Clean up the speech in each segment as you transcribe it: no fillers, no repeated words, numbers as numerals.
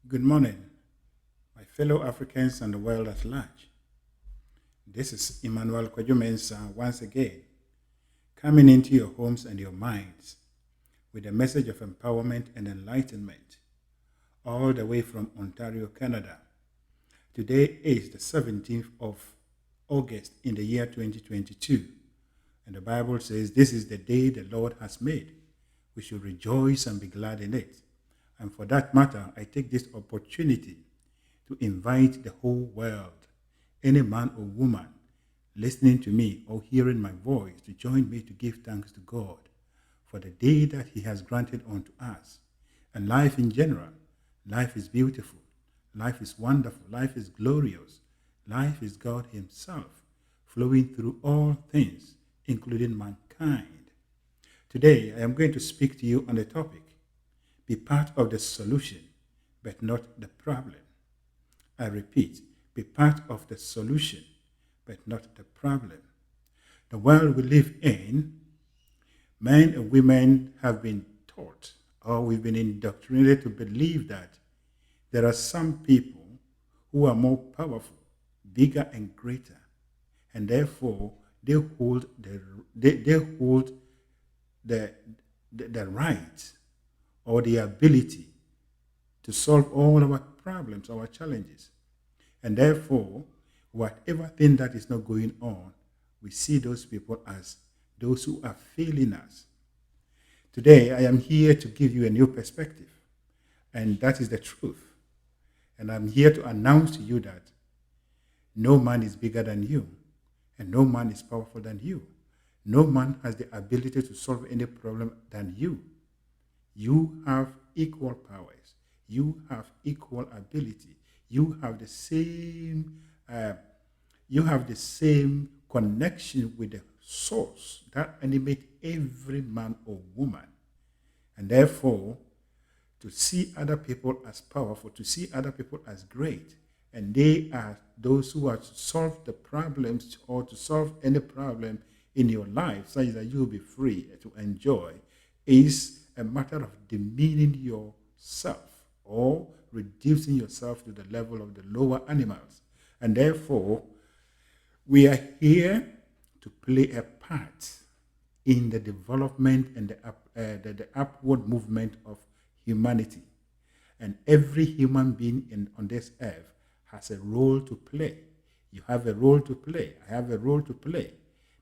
Good morning, my fellow Africans and the world at large. This is Emmanuel Kwajumensa once again, coming into your homes and your minds with a message of empowerment and enlightenment, all the way from Ontario, Canada. Today is the 17th of August in the year 2022, and the Bible says, "This is the day the Lord has made. We should rejoice and be glad in it." And for that matter, I take this opportunity to invite the whole world, any man or woman listening to me or hearing my voice, to join me to give thanks to God for the day that He has granted unto us. And life in general, life is beautiful, life is wonderful, life is glorious, life is God Himself flowing through all things, including mankind. Today, I am going to speak to you on the topic: be part of the solution, but not the problem. I repeat, be part of the solution, but not the problem. The world we live in, men and women have been taught, or we've been indoctrinated to believe that there are some people who are more powerful, bigger and greater, and therefore they hold the, the right or the ability to solve all our problems, our challenges. And therefore, whatever thing that is not going on, we see those people as those who are failing us. Today, I am here to give you a new perspective, and that is the truth. And I'm here to announce to you that no man is bigger than you, and no man is powerful than you. No man has the ability to solve any problem than you. You have equal powers. You have equal ability. You have the same. You have the same connection with the source that animates every man or woman, and therefore, to see other people as powerful, to see other people as great, and they are those who are to solve the problems or to solve any problem in your life, such that you will be free to enjoy, is a matter of demeaning yourself or reducing yourself to the level of the lower animals. And therefore, we are here to play a part in the development and the upward movement of humanity. And every human being on this earth has a role to play. You have a role to play. I have a role to play.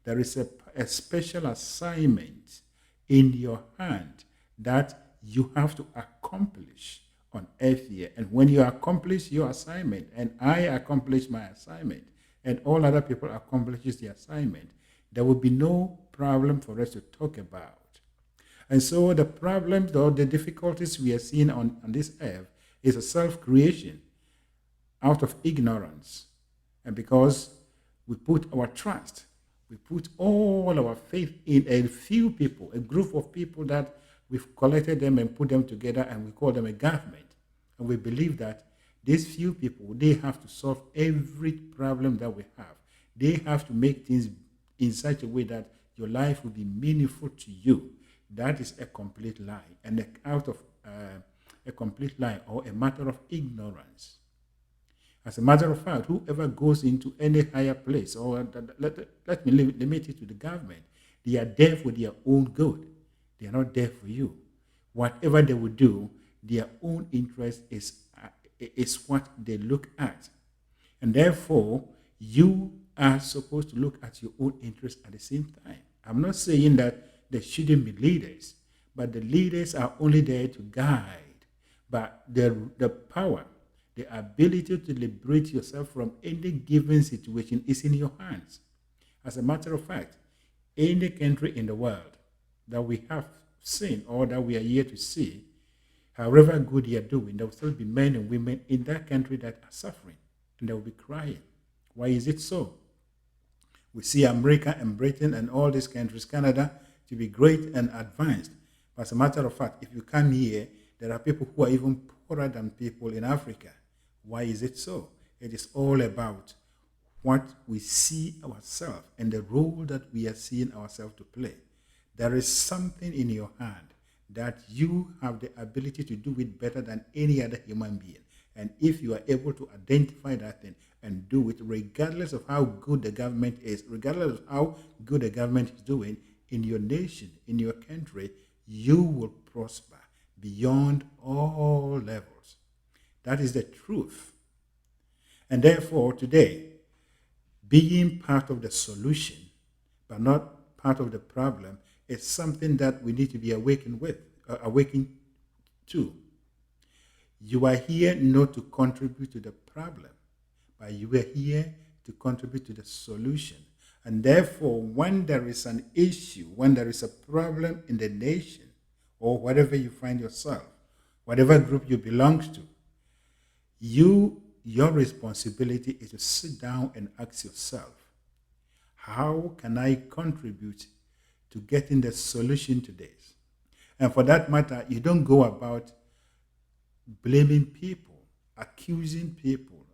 There is a special assignment in your hand that you have to accomplish on earth here. And when you accomplish your assignment, and I accomplish my assignment, and all other people accomplishes the assignment, there will be no problem for us to talk about. And so the problems or the difficulties we are seeing on this earth is a self-creation out of ignorance. And because we put our trust, we put all our faith in a few people, a group of people that we've collected them and put them together, and we call them a government. And we believe that these few people, they have to solve every problem that we have. They have to make things in such a way that your life will be meaningful to you. That is a complete lie, and out of a complete lie or a matter of ignorance. As a matter of fact, whoever goes into any higher place, or let me limit it to the government, they are there for their own good. They are not there for you. Whatever they will do, their own interest is what they look at. And therefore, you are supposed to look at your own interest at the same time. I'm not saying that there shouldn't be leaders, but the leaders are only there to guide. But the power, the ability to liberate yourself from any given situation is in your hands. As a matter of fact, any country in the world that we have seen or that we are here to see, however good they are doing, there will still be men and women in that country that are suffering, and they will be crying. Why is it so? We see America and Britain and all these countries, Canada, to be great and advanced. But as a matter of fact, if you come here, there are people who are even poorer than people in Africa. Why is it so? It is all about what we see ourselves and the role that we are seeing ourselves to play. There is something in your hand that you have the ability to do it better than any other human being. And if you are able to identify that thing and do it, regardless of how good the government is, regardless of how good the government is doing in your nation, in your country, you will prosper beyond all levels. That is the truth. And therefore, today, being part of the solution, but not part of the problem, is something that we need to be awakened to. You are here not to contribute to the problem, but you are here to contribute to the solution. And therefore, when there is an issue, when there is a problem in the nation, or wherever you find yourself, whatever group you belong to, your responsibility is to sit down and ask yourself, how can I contribute to getting the solution to this? And for that matter, you don't go about blaming people, accusing people,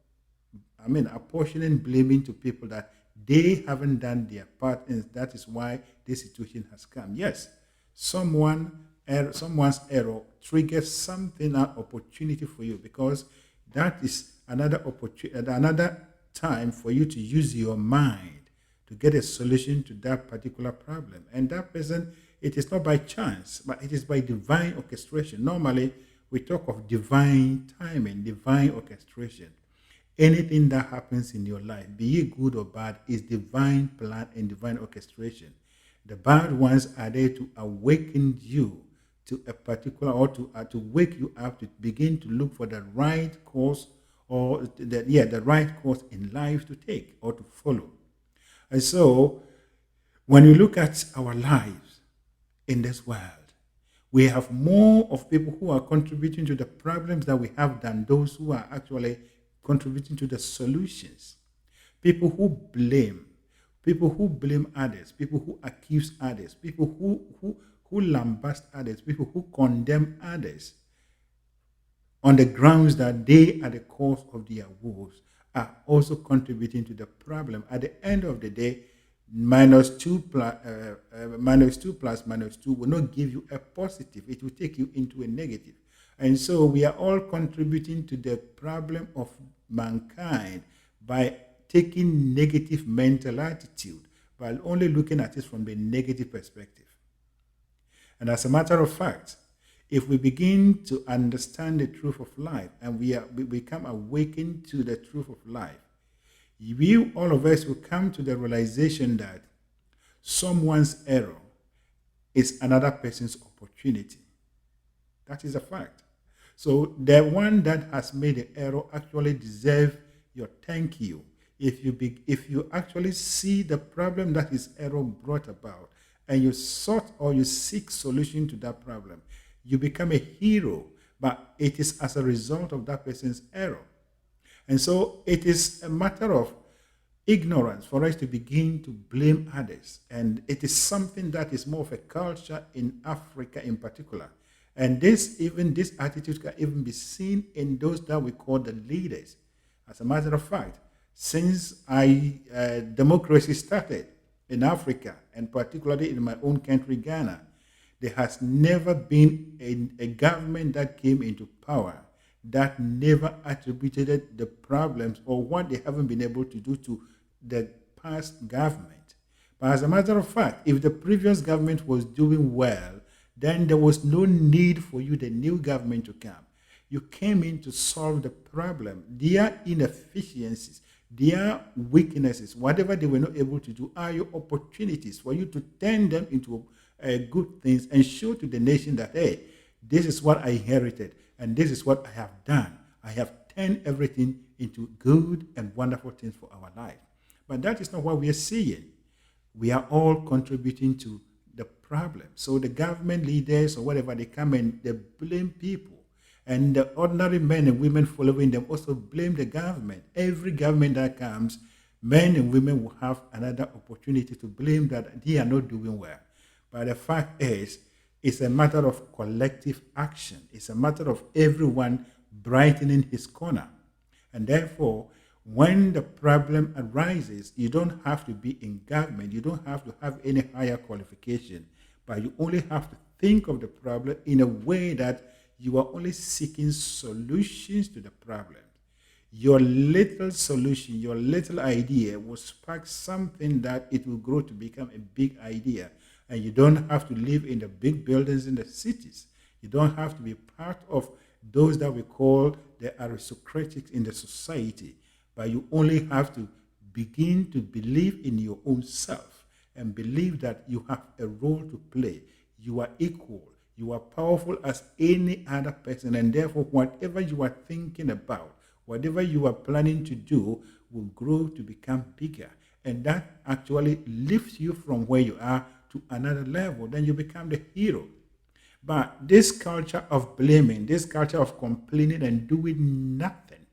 apportioning blaming to people that they haven't done their part, and that is why this situation has come. Yes, someone's error triggers something, an opportunity for you, because that is another opportunity, another time for you to use your mind to get a solution to that particular problem. And that person, it is not by chance, but it is by divine orchestration. Normally, we talk of divine timing, divine orchestration. Anything that happens in your life, be it good or bad, is divine plan and divine orchestration. The bad ones are there to awaken you to a particular, or to wake you up to begin to look for the right course, or the right course in life to take or to follow. And so, when you look at our lives in this world, we have more of people who are contributing to the problems that we have than those who are actually contributing to the solutions. People who blame others, people who accuse others, people who lambast others, people who condemn others on the grounds that they are the cause of their woes, are also contributing to the problem. At the end of the day, minus 2 plus minus 2 will not give you a positive. It will take you into a negative. And so we are all contributing to the problem of mankind by taking negative mental attitude, by only looking at it from the negative perspective. And as a matter of fact, if we begin to understand the truth of life and we become awakened to the truth of life, all of us will come to the realization that someone's error is another person's opportunity. That is a fact. So the one that has made the error actually deserves your thank you. If you actually see the problem that his error brought about, and you sought or you seek solution to that problem, you become a hero, but it is as a result of that person's error. And so it is a matter of ignorance for us to begin to blame others. And it is something that is more of a culture in Africa in particular. And this attitude can even be seen in those that we call the leaders. As a matter of fact, since democracy started in Africa, and particularly in my own country, Ghana, there has never been a government that came into power that never attributed the problems or what they haven't been able to do to the past government. But as a matter of fact, if the previous government was doing well, then there was no need for you, the new government, to come. You came in to solve the problem. Their inefficiencies, their weaknesses, whatever they were not able to do, are your opportunities for you to turn them into good things and show to the nation that, hey, this is what I inherited and this is what I have done. I have turned everything into good and wonderful things for our life. But that is not what we are seeing. We are all contributing to the problem. So the government leaders or whatever, they come and they blame people. And the ordinary men and women following them also blame the government. Every government that comes, men and women will have another opportunity to blame that they are not doing well. But the fact is, it's a matter of collective action. It's a matter of everyone brightening his corner. And therefore, when the problem arises, you don't have to be in government. You don't have to have any higher qualification. But you only have to think of the problem in a way that you are only seeking solutions to the problem. Your little solution, your little idea will spark something that it will grow to become a big idea. And you don't have to live in the big buildings in the cities. You don't have to be part of those that we call the aristocratic in the society. But you only have to begin to believe in your own self and believe that you have a role to play. You are equal. You are powerful as any other person. And therefore, whatever you are thinking about, whatever you are planning to do will grow to become bigger. And that actually lifts you from where you are to another level. Then you become the hero. But this culture of blaming, this culture of complaining and doing nothing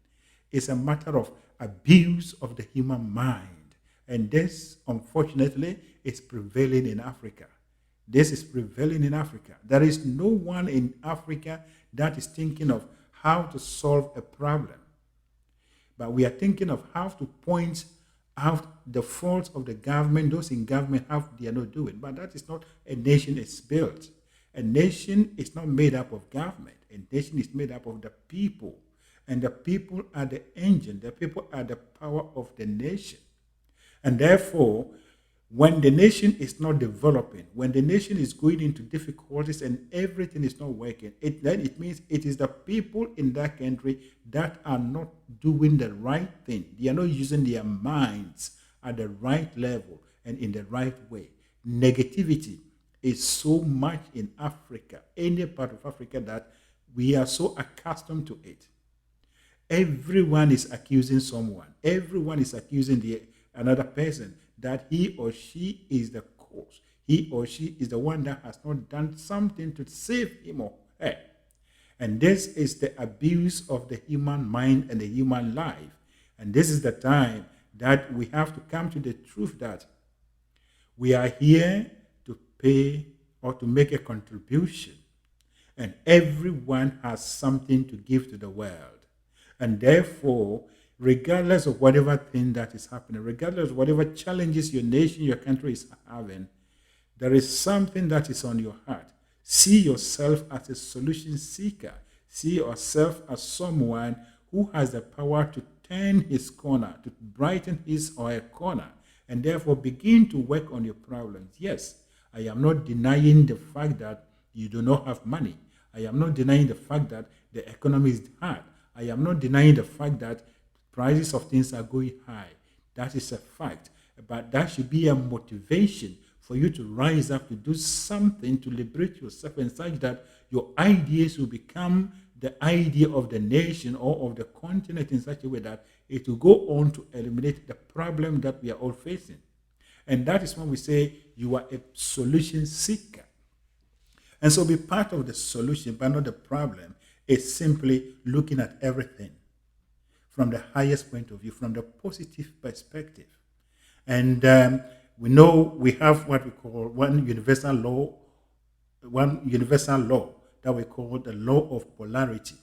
is a matter of abuse of the human mind. And this, unfortunately, is prevailing in Africa. This is prevailing in Africa. There is no one in Africa that is thinking of how to solve a problem. But we are thinking of how to point out the faults of the government, those in government, how they are not doing. But that is not a nation is built. A nation is not made up of government. A nation is made up of the people. And the people are the engine. The people are the power of the nation. And therefore, when the nation is not developing, when the nation is going into difficulties and everything is not working, then it means it is the people in that country that are not doing the right thing. They are not using their minds at the right level and in the right way. Negativity is so much in Africa, any part of Africa, that we are so accustomed to it. Everyone is accusing someone. Everyone is accusing another person that he or she is the cause. He or she is the one that has not done something to save him or her. And this is the abuse of the human mind and the human life. And this is the time that we have to come to the truth that we are here to pay or to make a contribution. And everyone has something to give to the world. And therefore, regardless of whatever thing that is happening, regardless of whatever challenges your nation, your country is having, there is something that is on your heart. See yourself as a solution seeker. See yourself as someone who has the power to turn his corner, to brighten his or her corner, and therefore begin to work on your problems. Yes, I am not denying the fact that you do not have money. I am not denying the fact that the economy is hard. I am not denying the fact that prices of things are going high. That is a fact. But that should be a motivation for you to rise up, to do something to liberate yourself, and such that your ideas will become the idea of the nation or of the continent in such a way that it will go on to eliminate the problem that we are all facing. And that is when we say you are a solution seeker. And so be part of the solution, but not the problem. It's simply looking at everything from the highest point of view, from the positive perspective. And we know we have what we call one universal law that we call the law of polarity.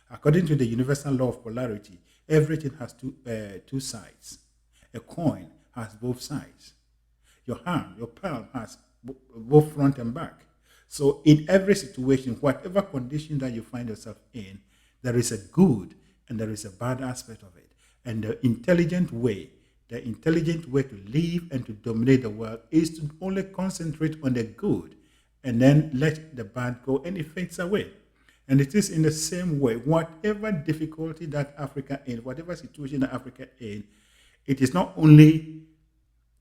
According to the universal law of polarity, everything has two sides. A coin has both sides. Your hand, your palm has both front and back. So in every situation, whatever condition that you find yourself in, there is a good and there is a bad aspect of it. And the intelligent way to live and to dominate the world is to only concentrate on the good and then let the bad go, and it fades away. And it is in the same way, whatever difficulty that Africa in, whatever situation that Africa in, it is not only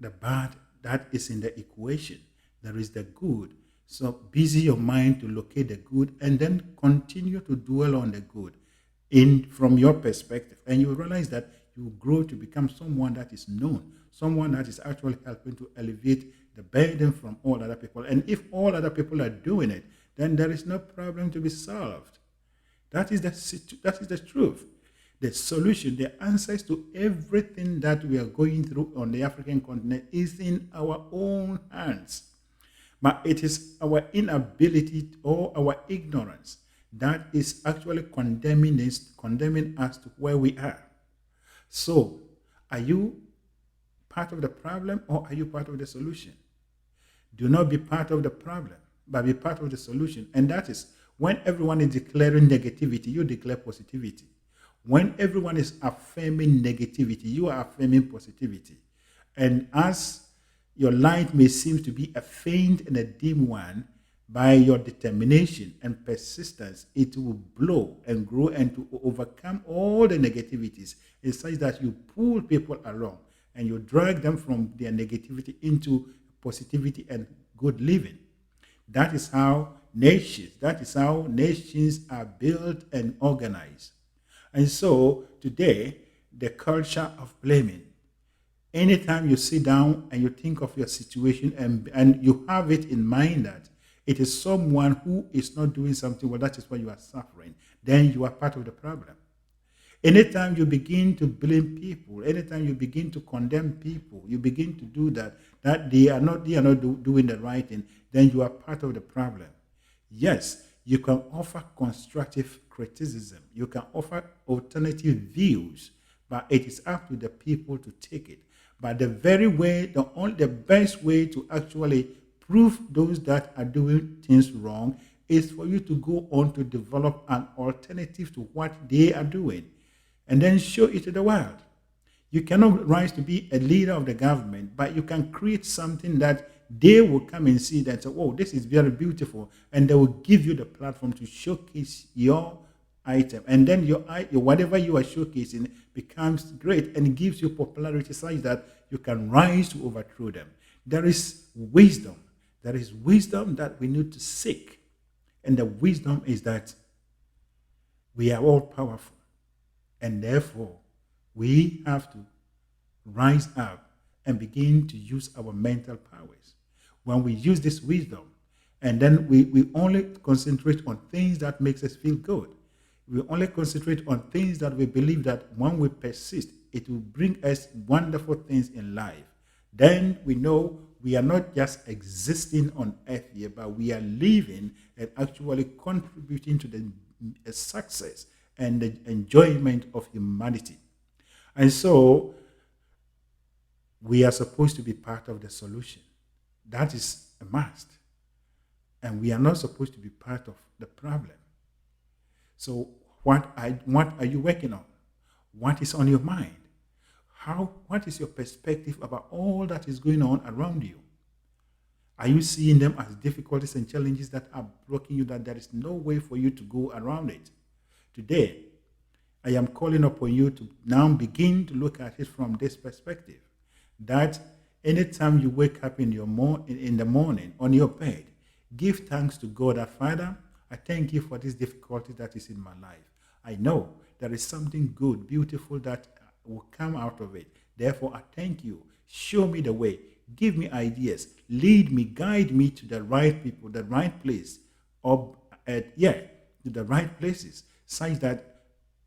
the bad that is in the equation, there is the good. So busy your mind to locate the good and then continue to dwell on the good from your perspective. And you realize that you grow to become someone that is known, someone that is actually helping to alleviate the burden from all other people. And if all other people are doing it, then there is no problem to be solved. That is the truth. The solution, the answers to everything that we are going through on the African continent is in our own hands. But it is our inability or our ignorance that is actually condemning us to where we are. So, are you part of the problem or are you part of the solution? Do not be part of the problem, but be part of the solution. And that is When everyone is declaring negativity, you declare positivity. When everyone is affirming negativity, you are affirming positivity. And as your light may seem to be a faint and a dim one, by your determination and persistence, it will blow and grow and to overcome all the negativities in such that you pull people along and you drag them from their negativity into positivity and good living. That is how nations are built and organized. And so today, the culture of blaming. Anytime you sit down and you think of your situation and you have it in mind that it is someone who is not doing something, well, that is why you are suffering, then you are part of the problem. Anytime you begin to blame people, anytime you begin to condemn people, you begin to do that they are not doing the right thing, then you are part of the problem. Yes, you can offer constructive criticism, you can offer alternative views, but it is up to the people to take it. But the best way to actually prove those that are doing things wrong is for you to go on to develop an alternative to what they are doing and then show it to the world. You cannot rise to be a leader of the government, but you can create something that they will come and see that, oh, this is very beautiful, and they will give you the platform to showcase your item. And then whatever you are showcasing becomes great and gives you popularity such that you can rise to overthrow them. There is wisdom. There is wisdom that we need to seek. And the wisdom is that we are all powerful. And therefore, we have to rise up and begin to use our mental powers. When we use this wisdom, and then we only concentrate on things that makes us feel good. We only concentrate on things that we believe that when we persist, it will bring us wonderful things in life. Then we know we are not just existing on earth here, but we are living and actually contributing to the success and the enjoyment of humanity. And so we are supposed to be part of the solution. That is a must. And we are not supposed to be part of the problem. So what are you working on? What is on your mind? What is your perspective about all that is going on around you? Are you seeing them as difficulties and challenges that are blocking you, that there is no way for you to go around it? Today, I am calling upon you to now begin to look at it from this perspective. That anytime you wake up in the morning on your bed, give thanks to God, our Father. I thank you for this difficulty that is in my life. I know there is something good, beautiful that will come out of it. Therefore, I thank you. Show me the way. Give me ideas. Lead me, guide me to the right people, the right place, to the right places, such that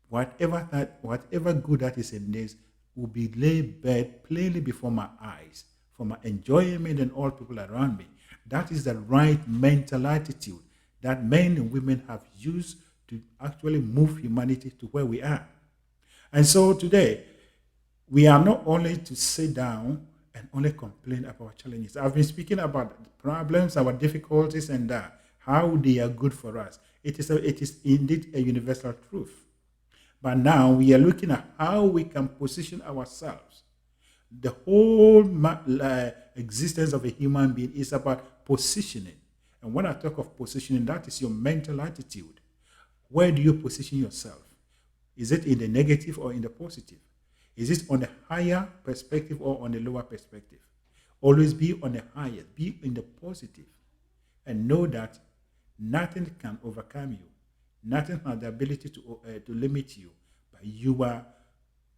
whatever good that is in this will be laid bare plainly before my eyes, for my enjoyment and all people around me. That is the right mental attitude that men and women have used to actually move humanity to where we are. And so today, we are not only to sit down and only complain about our challenges. I've been speaking about the problems, our difficulties, and how they are good for us. It is indeed a universal truth. But now we are looking at how we can position ourselves. The whole existence of a human being is about positioning. And when I talk of positioning, that is your mental attitude. Where do you position yourself? Is it in the negative or in the positive? Is it on the higher perspective or on the lower perspective? Always be on the highest, be in the positive, and know that nothing can overcome you. Nothing has the ability to limit you. But you are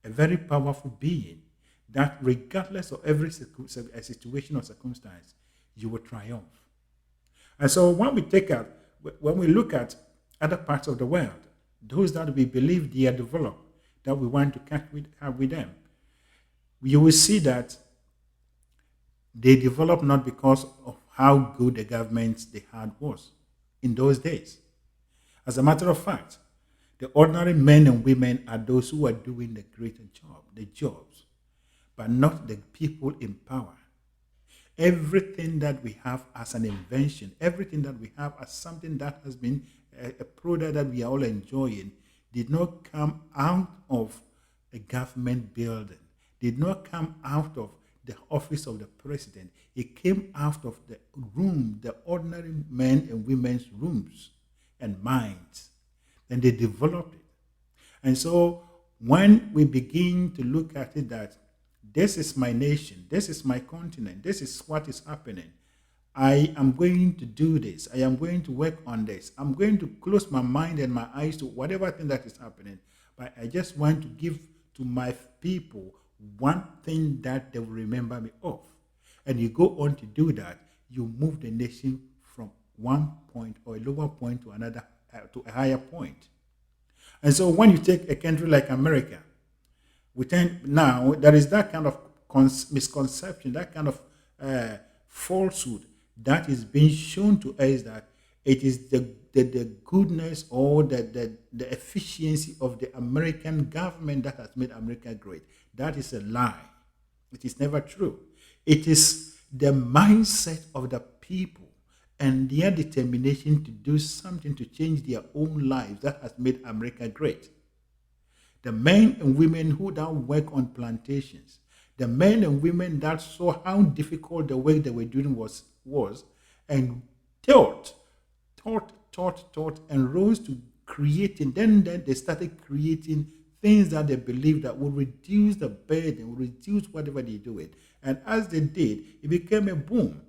a very powerful being that regardless of every situation or circumstance, you will triumph. And so when we look at other parts of the world, those that we believe they are developed, that we want to have with them, you will see that they developed not because of how good the government they had was in those days. As a matter of fact, the ordinary men and women are those who are doing the greater job, the jobs, but not the people in power. Everything that we have as an invention, everything that we have as something that has been a product that we are all enjoying did not come out of a government building, did not come out of the office of the president. It came out of the room, the ordinary men and women's rooms and minds. And they developed it. And so when we begin to look at it that this is my nation, this is my continent, this is what is happening, I am going to do this, I am going to work on this, I'm going to close my mind and my eyes to whatever thing that is happening, but I just want to give to my people one thing that they will remember me of. And you go on to do that, you move the nation from one point or a lower point to another, to a higher point. And so when you take a country like America, we tend now, there is that kind of misconception, that kind of falsehood that is being shown to us that it is the goodness or the efficiency of the American government that has made America great. That is a lie. It is never true. It is the mindset of the people and their determination to do something to change their own lives that has made America great. The men and women who now work on plantations, the men and women that saw how difficult the work they were doing was and thought, and rose to creating. Then they started creating things that they believed that would reduce the burden, would reduce whatever they do it. And as they did, it became a boom.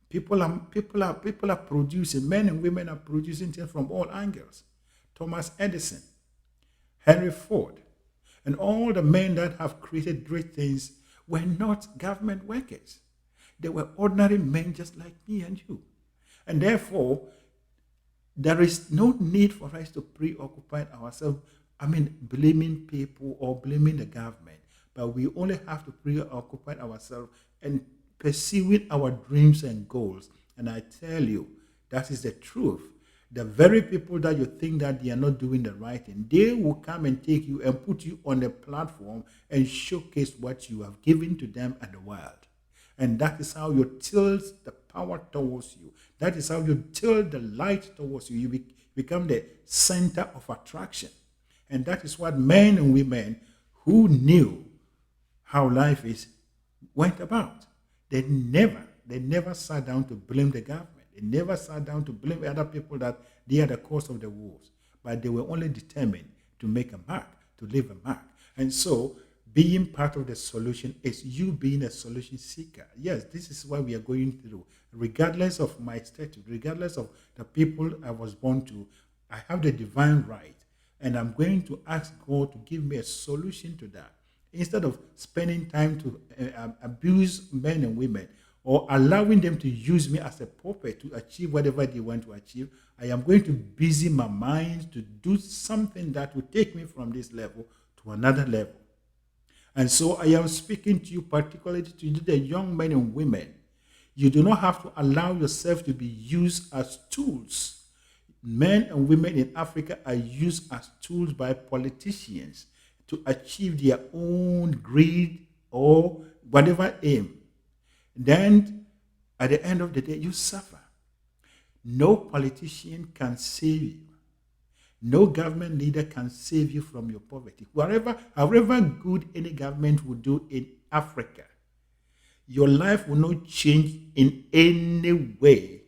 People are producing, men and women are producing things from all angles. Thomas Edison, Henry Ford, and all the men that have created great things were not government workers. They were ordinary men just like me and you. And therefore, there is no need for us to preoccupy ourselves, blaming people or blaming the government. But we only have to preoccupy ourselves and pursuing our dreams and goals. And I tell you, that is the truth. The very people that you think that they are not doing the right thing, they will come and take you and put you on the platform and showcase what you have given to them and the world. And that is how you tilt the power towards you. That is how you tilt the light towards you. You become the center of attraction. And that is what men and women who knew how life is went about. They never sat down to blame the government. They never sat down to blame other people that they are the cause of the wars. But they were only determined to make a mark, to leave a mark. And so being part of the solution is you being a solution seeker. Yes, this is what we are going through. Regardless of my status, regardless of the people I was born to, I have the divine right. And I'm going to ask God to give me a solution to that. Instead of spending time to abuse men and women or allowing them to use me as a puppet to achieve whatever they want to achieve, I am going to busy my mind to do something that will take me from this level to another level. And so I am speaking to you, particularly to the young men and women. You do not have to allow yourself to be used as tools. Men and women in Africa are used as tools by politicians to achieve their own greed or whatever aim. Then, at the end of the day, you suffer. No politician can save you. No government leader can save you from your poverty. However good any government will do in Africa, your life will not change in any way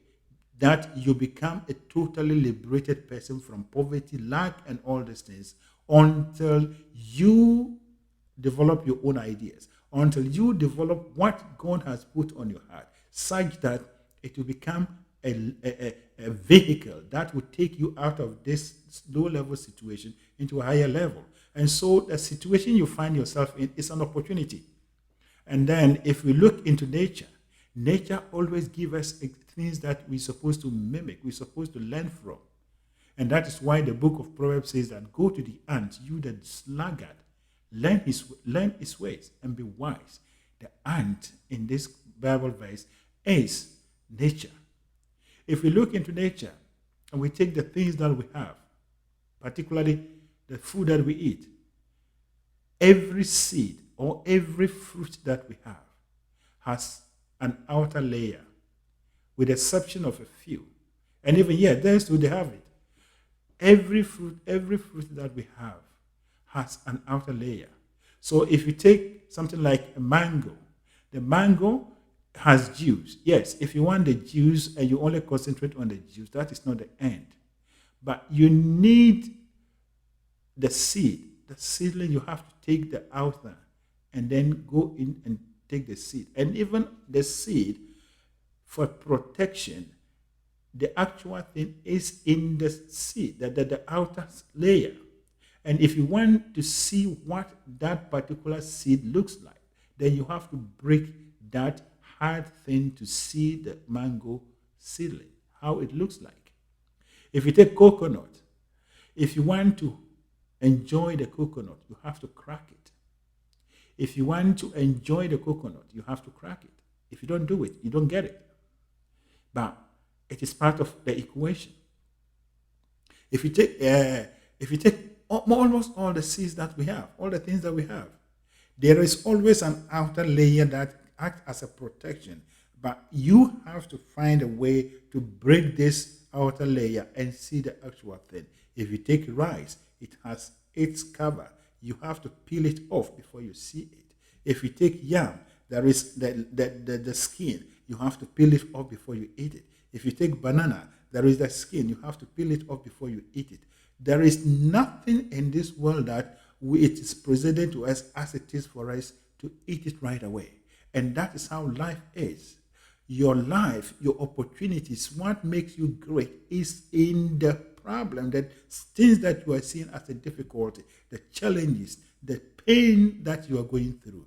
that you become a totally liberated person from poverty, lack, and all these things until you develop your own ideas, until you develop what God has put on your heart, such that it will become a vehicle that will take you out of this low-level situation into a higher level. And so the situation you find yourself in is an opportunity. And then if we look into nature, nature always gives us things that we're supposed to mimic, we're supposed to learn from. And that is why the book of Proverbs says that go to the ant, you the sluggard, learn his ways and be wise. The ant in this Bible verse is nature. If we look into nature and we take the things that we have, particularly the food that we eat, every seed or every fruit that we have has an outer layer, with the exception of a few. And even yet, there's too, they have it. Every fruit that we have has an outer layer. So if you take something like a mango, the mango has juice. Yes, if you want the juice and you only concentrate on the juice, that is not the end. But you need the seed. The seedling, you have to take the outer and then go in and take the seed. And even the seed, for protection, the actual thing is in the seed, the outer layer. And if you want to see what that particular seed looks like, then you have to break that hard thing to see the mango seedling, how it looks like. If you take coconut, if you want to enjoy the coconut, you have to crack it. If you want to enjoy the coconut, you have to crack it. If you don't do it, you don't get it. But it is part of the equation. If you take almost all the seeds that we have, all the things that we have, there is always an outer layer that acts as a protection. But you have to find a way to break this outer layer and see the actual thing. If you take rice, it has its cover. You have to peel it off before you see it. If you take yam, there is the skin. You have to peel it off before you eat it. If you take banana, there is the skin. You have to peel it off before you eat it. There is nothing in this world that it is presented to us as it is for us to eat it right away. And that is how life is. Your life, your opportunities, what makes you great is in the problem, that things that you are seeing as a difficulty, the challenges, the pain that you are going through.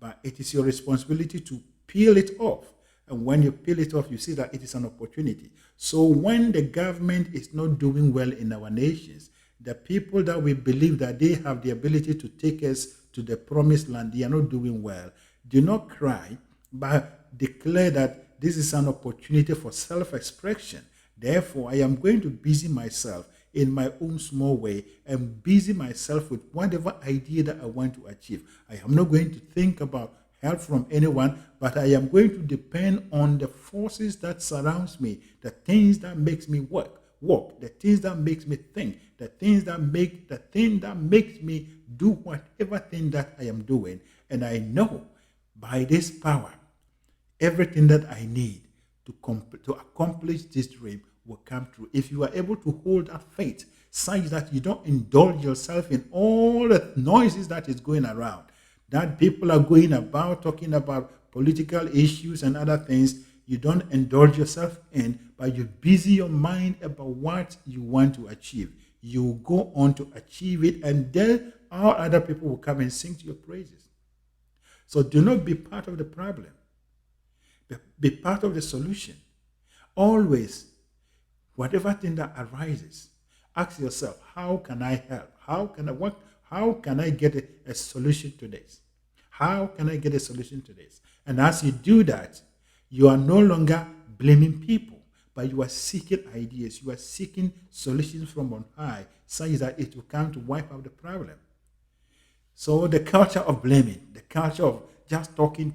But it is your responsibility to peel it off. And when you peel it off, you see that it is an opportunity. So when the government is not doing well in our nations, the people that we believe that they have the ability to take us to the promised land, they are not doing well. Do not cry, but declare that this is an opportunity for self-expression. Therefore, I am going to busy myself in my own small way and busy myself with whatever idea that I want to achieve. I am not going to think about help from anyone, but I am going to depend on the forces that surrounds me, the things that makes me walk, the things that makes me think, the thing that makes me do whatever thing that I am doing. And I know by this power, everything that I need to accomplish this dream will come true. If you are able to hold that faith such that you don't indulge yourself in all the noises that is going around, that people are going about talking about political issues and other things, you don't indulge yourself in, but you busy your mind about what you want to achieve. You go on to achieve it, and then all other people will come and sing to your praises. So do not be part of the problem. Be part of the solution. Always, whatever thing that arises, ask yourself, how can I help? How can I get a solution to this? How can I get a solution to this? And as you do that, you are no longer blaming people, but you are seeking ideas. You are seeking solutions from on high, such that it will come to wipe out the problem. So the culture of blaming, the culture of just talking.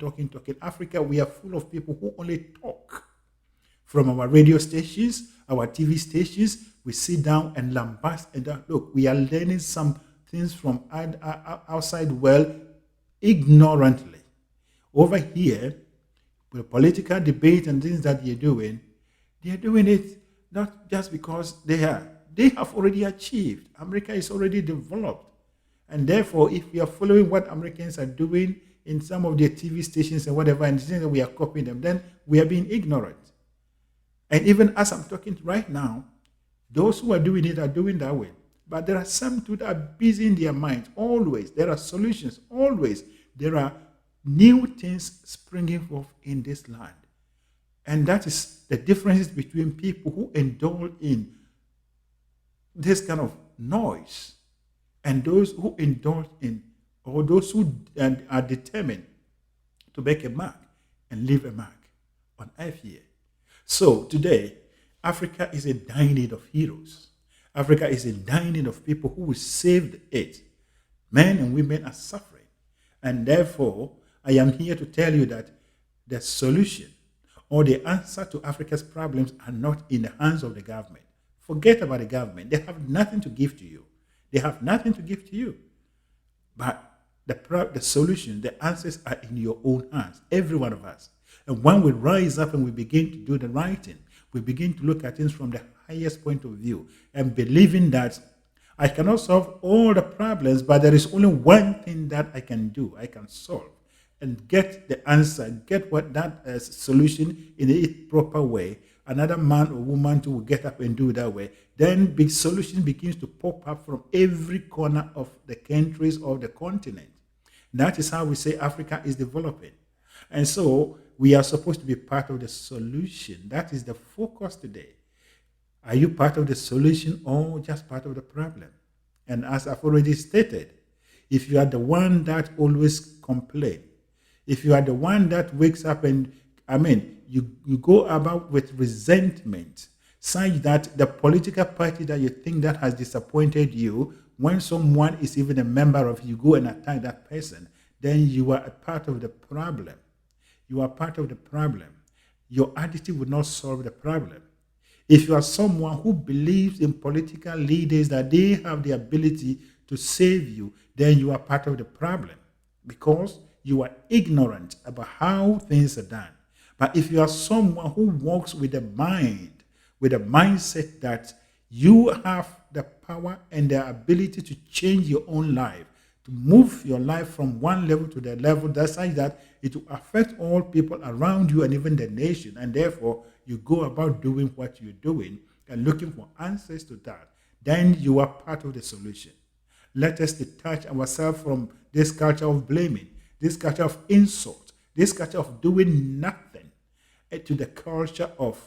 Africa, we are full of people who only talk. From our radio stations, our TV stations, we sit down and lambast and look, we are learning some things from outside world ignorantly. Over here, with political debate and things that they're doing it not just because they have already achieved. America is already developed. And therefore, if we are following what Americans are doing in some of their TV stations and whatever, and saying that we are copying them, then we are being ignorant. And even as I'm talking right now, those who are doing it are doing that way. But there are some too that are busy in their minds. Always. There are solutions. Always. There are new things springing forth in this land. And that is the differences between people who indulge in this kind of noise and those who indulge in, or those who are determined to make a mark and leave a mark on earth here. So today, Africa is in dire need of heroes. Africa is in dire need of people who will save it. Men and women are suffering. And therefore, I am here to tell you that the solution or the answer to Africa's problems are not in the hands of the government. Forget about the government. They have nothing to give to you. They have nothing to give to you. But the solution, the answers are in your own hands, every one of us. And when we rise up and we begin to do the right thing, we begin to look at things from the highest point of view and believing that I cannot solve all the problems, but there is only one thing that I can do, I can solve and get the answer, get what that solution in a proper way. Another man or woman too will get up and do it that way. Then big solution begins to pop up from every corner of the countries of the continent. That is how we say Africa is developing. And so we are supposed to be part of the solution. That is the focus today. Are you part of the solution or just part of the problem? And as I've already stated, if you are the one that always complains, if you are the one that wakes up and, you go about with resentment, such that the political party that you think that has disappointed you, when someone is even a member of, you go and attack that person, then you are a part of the problem. You are part of the problem. Your attitude will not solve the problem. If you are someone who believes in political leaders that they have the ability to save you, then you are part of the problem because you are ignorant about how things are done. But if you are someone who walks with a mind, with a mindset that you have the power and the ability to change your own life, to move your life from one level to the level that's such that it will affect all people around you and even the nation, and therefore you go about doing what you're doing and looking for answers to that, then you are part of the solution. Let us detach ourselves from this culture of blaming, this culture of insult, this culture of doing nothing, to the culture of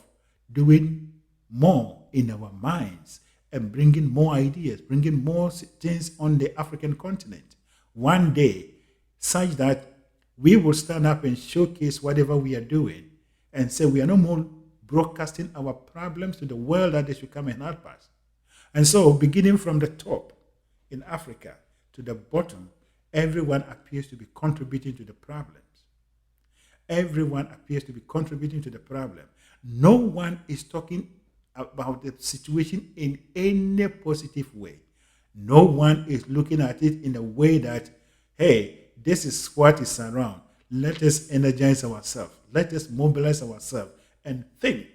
doing more in our minds and bringing more ideas, bringing more things on the African continent. One day, such that we will stand up and showcase whatever we are doing and say we are no more broadcasting our problems to the world that they should come and help us. And so, beginning from the top in Africa to the bottom, everyone appears to be contributing to the problems. Everyone appears to be contributing to the problem. No one is talking about the situation in any positive way. No one is looking at it in a way that, hey, this is what is around. Let us energize ourselves. Let us mobilize ourselves and think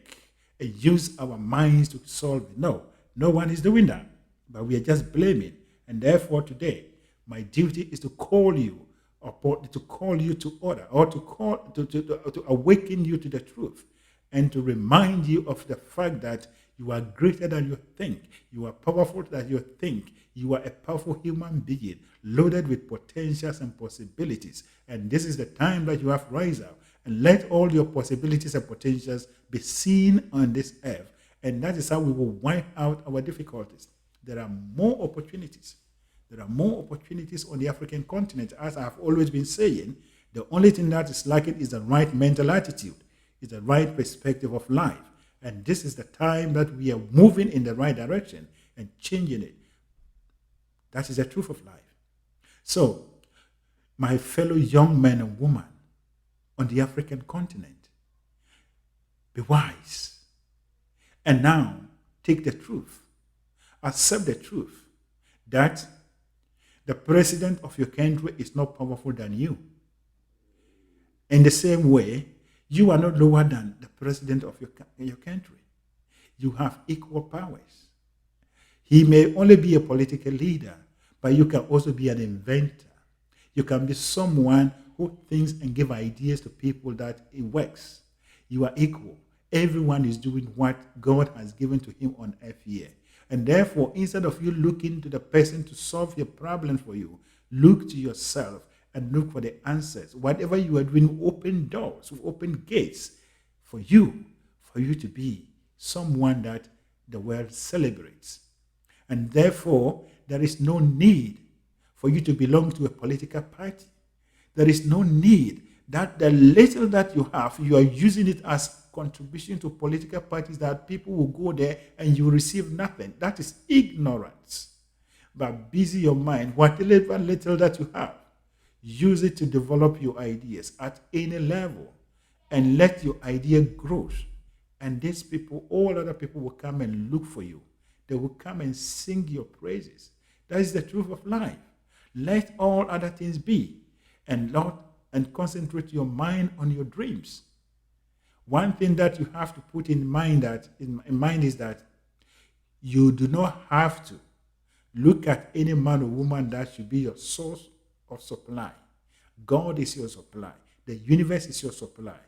and use our minds to solve it. No, no one is doing that. But we are just blaming. And therefore today, my duty is to call you to order, or to awaken you to the truth, and to remind you of the fact that you are greater than you think. You are powerful than you think. You are a powerful human being, loaded with potentials and possibilities. And this is the time that you have to rise up and let all your possibilities and potentials be seen on this earth. And that is how we will wipe out our difficulties. There are more opportunities. There are more opportunities on the African continent. As I have always been saying, the only thing that is lacking is the right mental attitude, is the right perspective of life. And this is the time that we are moving in the right direction and changing it. That is the truth of life. So, my fellow young men and women on the African continent, be wise. And now, take the truth. Accept the truth that the president of your country is not powerful than you. In the same way, you are not lower than the president of your country. You have equal powers. He may only be a political leader, but you can also be an inventor. You can be someone who thinks and give ideas to people that it works. You are equal. Everyone is doing what God has given to him on earth here. And therefore, instead of you looking to the person to solve your problem for you, look to yourself and look for the answers. Whatever you are doing, open doors, open gates for you to be someone that the world celebrates. And therefore, there is no need for you to belong to a political party. There is no need that the little that you have, you are using it as contribution to political parties that people will go there and you receive nothing. That is ignorance. But busy your mind, whatever little that you have, use it to develop your ideas at any level and let your idea grow. And these people, all other people will come and look for you They will come and sing your praises. That is the truth of life. Let all other things be, and Lord, and concentrate your mind on your dreams. One thing that you have to put in mind is that you do not have to look at any man or woman that should be your source of supply. God is your supply. The universe is your supply.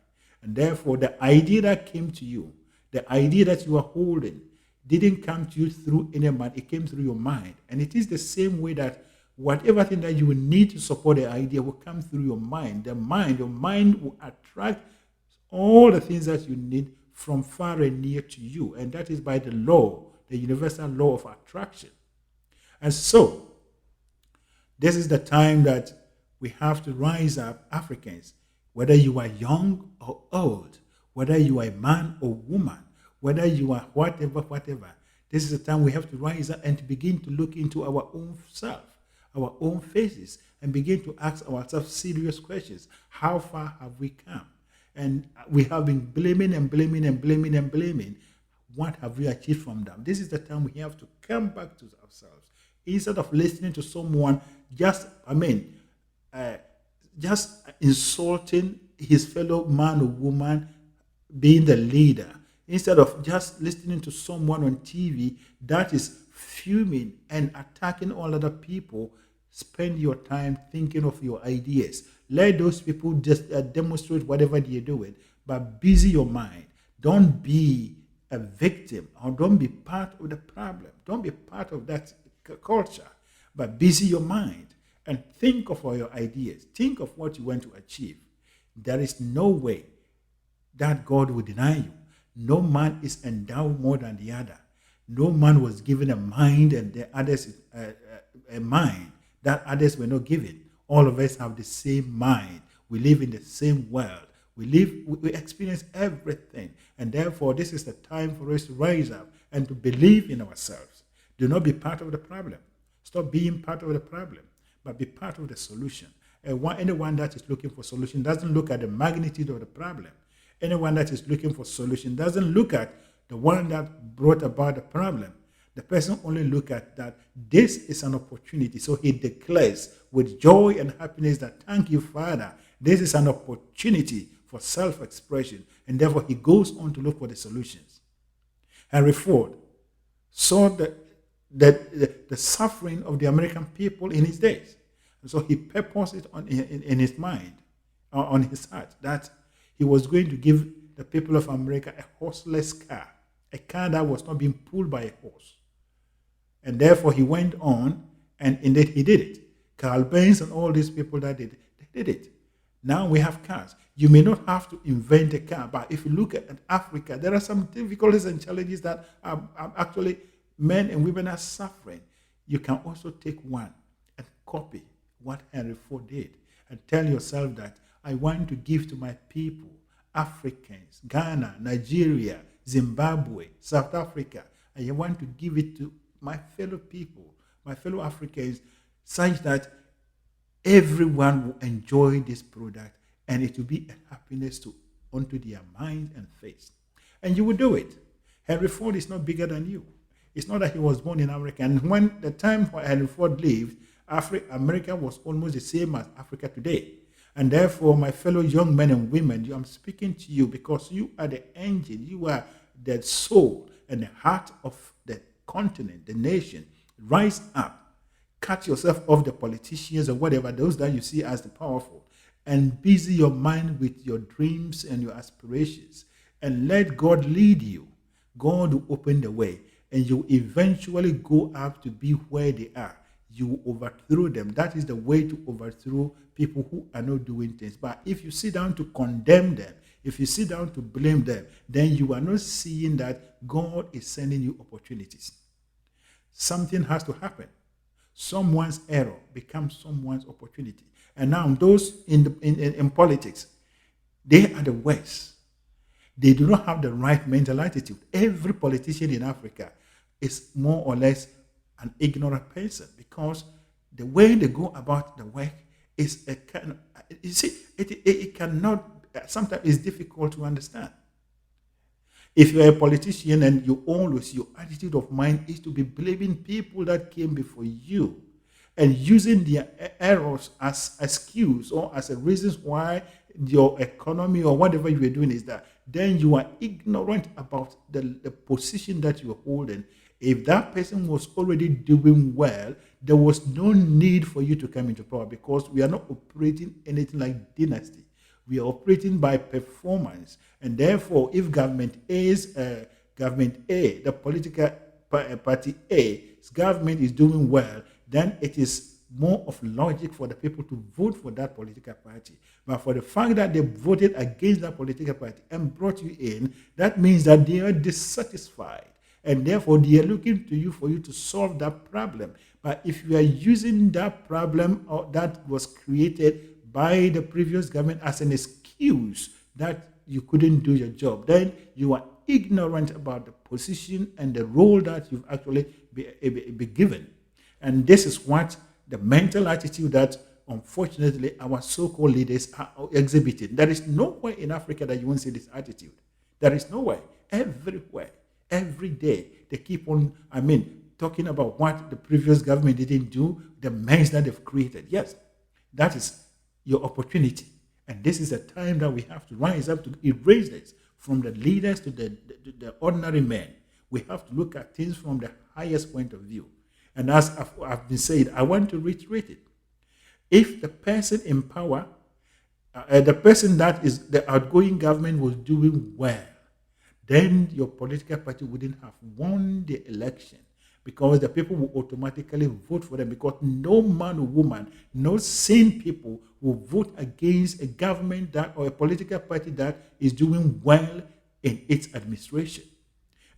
And therefore, the idea that came to you, the idea that you are holding, didn't come to you through any man. It came through your mind. And it is the same way that whatever thing that you will need to support the idea will come through your mind. Your mind will attract all the things that you need from far and near to you. And that is by the law, the universal law of attraction. And so, this is the time that we have to rise up, Africans, whether you are young or old, whether you are a man or woman, whether you are whatever. This is the time we have to rise up and to begin to look into our own self, our own faces, and begin to ask ourselves serious questions. How far have we come? And we have been blaming. What have we achieved from them? This is the time we have to come back to ourselves. Instead of listening to someone just insulting his fellow man or woman, being the leader, instead of just listening to someone on TV that is fuming and attacking all other people, spend your time thinking of your ideas. Let those people just demonstrate whatever they're doing, but busy your mind. Don't be a victim, or don't be part of the problem. Don't be part of that culture, but busy your mind and think of all your ideas. Think of what you want to achieve. There is no way that God will deny you. No man is endowed more than the other. No man was given a mind and the others a mind that others were not given. All of us have the same mind. We live in the same world. We experience everything. And therefore, this is the time for us to rise up and to believe in ourselves. Do not be part of the problem. Stop being part of the problem, but be part of the solution. Anyone that is looking for solution doesn't look at the magnitude of the problem. Anyone that is looking for solution doesn't look at the one that brought about the problem. The person only look at that this is an opportunity. So he declares with joy and happiness that, thank you, Father. This is an opportunity for self-expression. And therefore he goes on to look for the solutions. Henry Ford saw the suffering of the American people in his days. And so he purposed it in his mind, on his heart, that he was going to give the people of America a horseless car, a car that was not being pulled by a horse. And therefore he went on, and indeed he did it. Carl Benz and all these people that did it, they did it. Now we have cars. You may not have to invent a car, but if you look at Africa, there are some difficulties and challenges that are actually men and women are suffering. You can also take one and copy what Henry Ford did and tell yourself that I want to give to my people, Africans, Ghana, Nigeria, Zimbabwe, South Africa. I want to give it to my fellow people, my fellow Africans, such that everyone will enjoy this product and it will be a happiness unto their mind and face. And you will do it. Henry Ford is not bigger than you. It's not that he was born in America. And when the time for Henry Ford lived, America was almost the same as Africa today. And therefore, my fellow young men and women, I'm speaking to you because you are the engine, you are the soul and the heart of the continent, the nation. Rise up, cut yourself off the politicians or whatever, those that you see as the powerful, and busy your mind with your dreams and your aspirations, and let God lead you. God will open the way, and you eventually go up to be where they are. You overthrow them. That is the way to overthrow people who are not doing things. But if you sit down to condemn them, if you sit down to blame them, then you are not seeing that God is sending you opportunities. Something has to happen. Someone's error becomes someone's opportunity. And now those in politics, they are the worst. They do not have the right mental attitude. Every politician in Africa is more or less an ignorant person because the way they go about the work is a kind of, you see, it cannot, sometimes it's difficult to understand. If you're a politician and your attitude of mind is to be blaming people that came before you and using their errors as excuse or as a reason why your economy or whatever you are doing is that, then you are ignorant about the position that you're holding. If that person was already doing well, there was no need for you to come into power, because we are not operating anything like dynasty. We are operating by performance. And therefore, if government government A, the political party A's government is doing well, then it is more of logic for the people to vote for that political party. But for the fact that they voted against that political party and brought you in, that means that they are dissatisfied. And therefore, they are looking to you for you to solve that problem. But if you are using that problem or that was created by the previous government as an excuse that you couldn't do your job, then you are ignorant about the position and the role that you've actually been given. And this is what the mental attitude that unfortunately our so-called leaders are exhibiting. There is nowhere in Africa that you won't see this attitude. There is nowhere. Everywhere. Every day they keep on, talking about what the previous government didn't do, the mess that they've created. Yes, that is your opportunity. And this is a time that we have to rise up to erase this from the leaders to the ordinary men. We have to look at things from the highest point of view. And as I've been saying, I want to reiterate it. If the person in power, the person that is the outgoing government was doing well, then your political party wouldn't have won the election, because the people will automatically vote for them, because no man or woman, no sane people will vote against a government that or a political party that is doing well in its administration.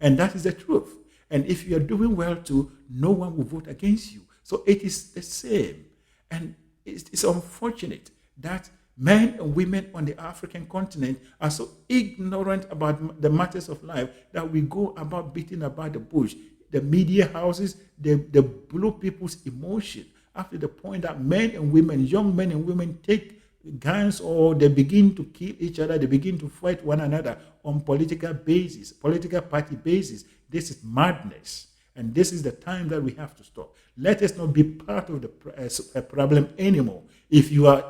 And that is the truth. And if you are doing well too, no one will vote against you. So it is the same. And it's unfortunate that men and women on the African continent are so ignorant about the matters of life that we go about beating about the bush. The media houses, they blow people's emotion up to the point that men and women, young men and women, take guns or they begin to kill each other, they begin to fight one another on political basis, political party basis. This is madness. And this is the time that we have to stop. Let us not be part of the problem anymore. If you are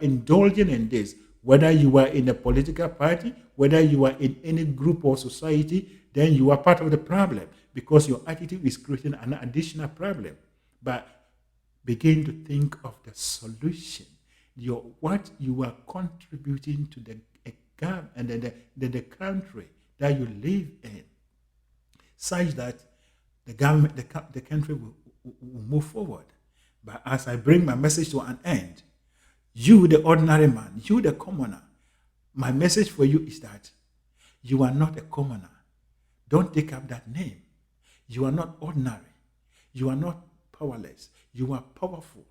indulging in this, whether you are in a political party, whether you are in any group or society, then you are part of the problem, because your attitude is creating an additional problem. But begin to think of the solution. What you are contributing to the country that you live in, such that the country will move forward. But as I bring my message to an end, you, the ordinary man, you, the commoner, my message for you is that you are not a commoner. Don't take up that name. You are not ordinary. You are not powerless. You are powerful.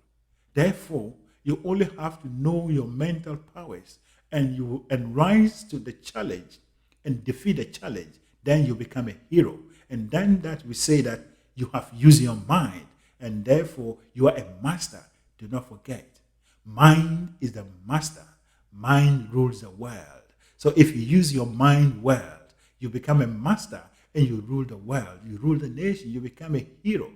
Therefore, you only have to know your mental powers and rise to the challenge and defeat the challenge. Then you become a hero. And then that we say that you have used your mind, and therefore you are a master. Do not forget, mind is the master. Mind rules the world. So if you use your mind well, you become a master and you rule the world. You rule the nation. You become a hero.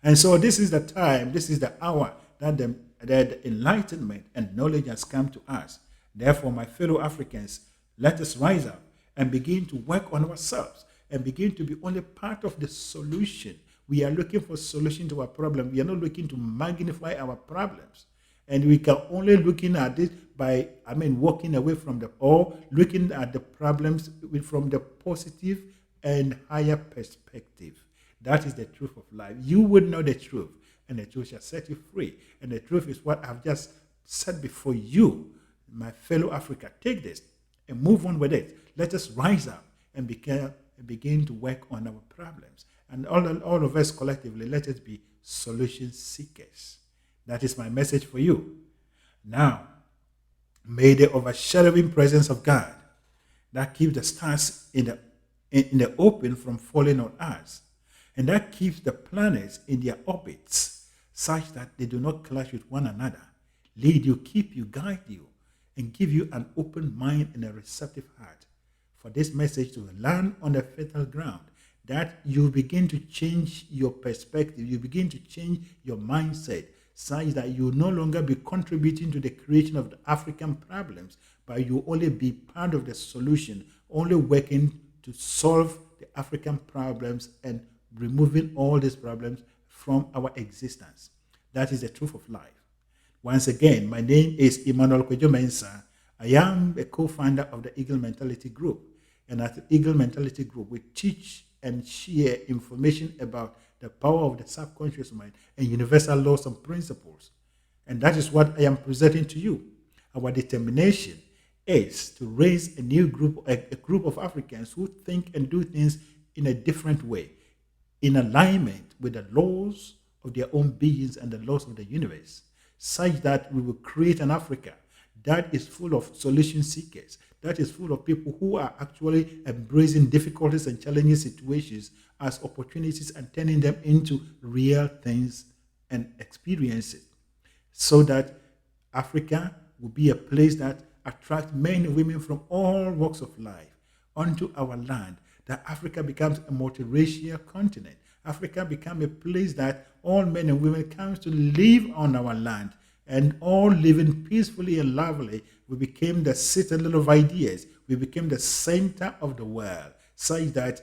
And so this is the time, this is the hour that the enlightenment and knowledge has come to us. Therefore, my fellow Africans, let us rise up and begin to work on ourselves and begin to be only part of the solution. We are looking for solution to our problem. We are not looking to magnify our problems. And we can only looking at it by, walking away from looking at the problems from the positive and higher perspective. That is the truth of life. You would know the truth, and the truth shall set you free. And the truth is what I've just said before you, my fellow Africa. Take this and move on with it. Let us rise up and begin to work on our problems. And all of us collectively, let us be solution seekers. That is my message for you. Now, may the overshadowing presence of God that keeps the stars in the open from falling on us, and that keeps the planets in their orbits such that they do not clash with one another, lead you, keep you, guide you, and give you an open mind and a receptive heart for this message to land on a fertile ground, that you begin to change your perspective, you begin to change your mindset, such that you will no longer be contributing to the creation of the African problems, but you only be part of the solution, only working to solve the African problems and removing all these problems from our existence. That is the truth of life. Once again, my name is Emmanuel Kwejo Mensah. I am a co-founder of the Eagle Mentality Group. And at the Eagle Mentality Group, we teach and share information about the power of the subconscious mind and universal laws and principles. And that is what I am presenting to you. Our determination is to raise a new group, a group of Africans who think and do things in a different way, in alignment with the laws of their own beings and the laws of the universe, such that we will create an Africa that is full of solution seekers, that is full of people who are actually embracing difficulties and challenging situations as opportunities and turning them into real things and experiences, so that Africa will be a place that attracts men and women from all walks of life onto our land, that Africa becomes a multiracial continent. Africa becomes a place that all men and women come to live on our land, and all living peacefully and lovely. We became the citadel of ideas. We became the center of the world, such that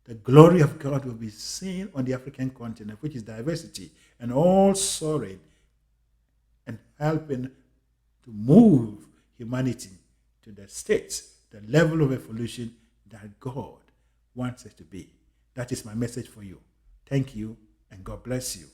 the glory of God will be seen on the African continent, which is diversity, and all soaring and helping to move humanity to the states, the level of evolution that God wants us to be. That is my message for you. Thank you, and God bless you.